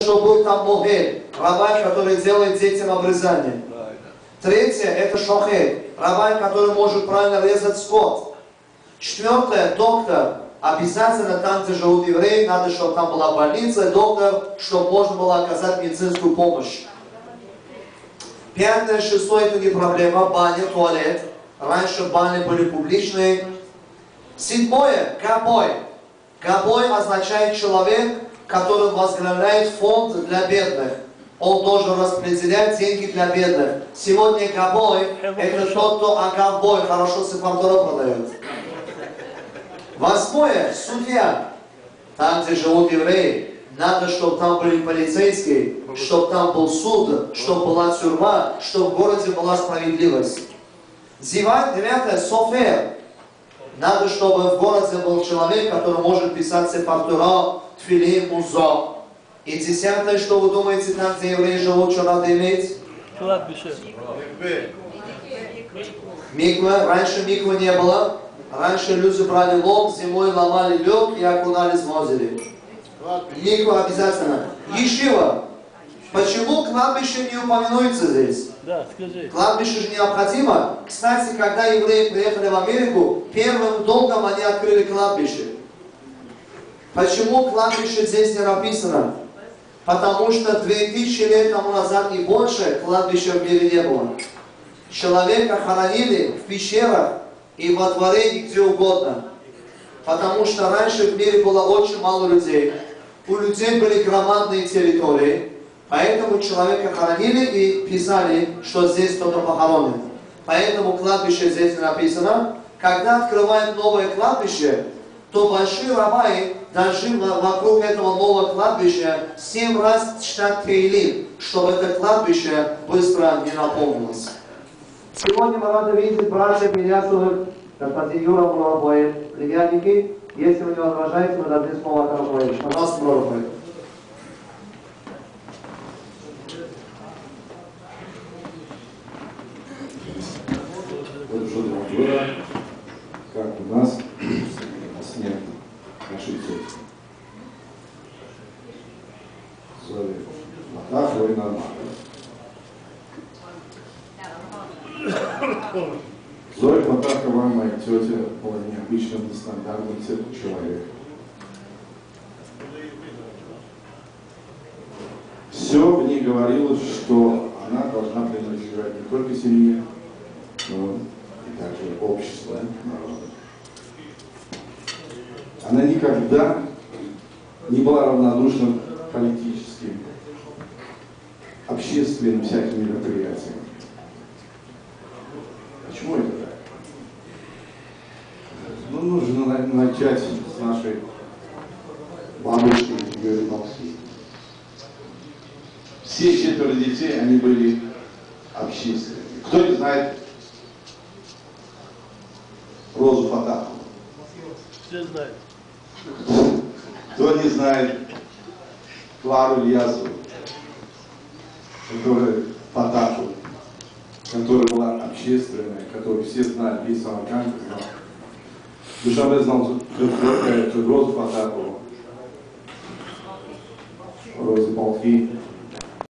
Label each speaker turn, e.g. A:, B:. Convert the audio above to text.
A: Что был там Могель, рабай, который делает детям обрезание. Третье, это Шохель, рабай, который может правильно резать скот. Четвертое, доктор. Обязательно там, где живут евреи, надо, чтобы там была больница, доктор, чтобы можно было оказать медицинскую помощь. Пятое, шестое, это не проблема, баня, туалет. Раньше бани были публичные. Седьмое, габой. Габой означает человек, который возглавляет фонд для бедных. Он должен распределять деньги для бедных. Сегодня габой – это тот, кто агавбой, хорошо сепардора продает. Восьмое, судья. Там, где живут евреи, надо, чтобы там были полицейские, чтобы там был суд, чтобы была тюрьма, чтобы в городе была справедливость. Девятое, софер. Надо, чтобы в городе был человек, который может писать сепартура, тфилин, музо. И десятое, что вы думаете, там, где евреи живут, что надо иметь? Микве. Раньше миквы не было. Раньше люди брали лом, зимой ломали лед и окунались в озере. Микве обязательно. Ешива. Почему кладбище не упоминается здесь?
B: Да, скажи.
A: Кладбище же необходимо. Кстати, когда евреи приехали в Америку, первым долгом они открыли кладбище. Почему кладбище здесь не написано? Потому что 2000 лет тому назад и больше кладбища в мире не было. Человека хоронили в пещерах и во дворе и где угодно. Потому что раньше в мире было очень мало людей. У людей были громадные территории. Поэтому человека хоронили и писали, что здесь кто-то похоронен. Поэтому кладбище здесь не написано. Когда открывают новое кладбище, то большие рабаи должны вокруг этого нового кладбища 7 раз читать Теилим, чтобы это кладбище быстро не наполнилось. Сегодня мы рады видеть братья Ильясовых, господин Юра Муравоев, племянники. Если вы не возражаете, мы дадим слово Карабоевичу. Пожалуйста, Муравоев.
C: Как у нас смерть нашей тети. Зови Матахова и нормально. Зоя Матахова, моя тетя, была необычным, нестандартным человеком. Все в ней говорилось, что она должна принадлежать не только семье, но и также обществу, народу. Она никогда не была равнодушна к политическим, общественным всяким мероприятиям. Почему это так? Ну, нужно начать с нашей бабушки Юрия Балски. Все 4 детей, они были общественными. Кто не знает Розу Фатахову?
B: Все знают.
C: Кто не знает Клару Ильясову, которая Фатахова, которая была общественная, которую все знали, весь Самарканд знал. Душанбе знал Розу Фатахову, Розу Балки.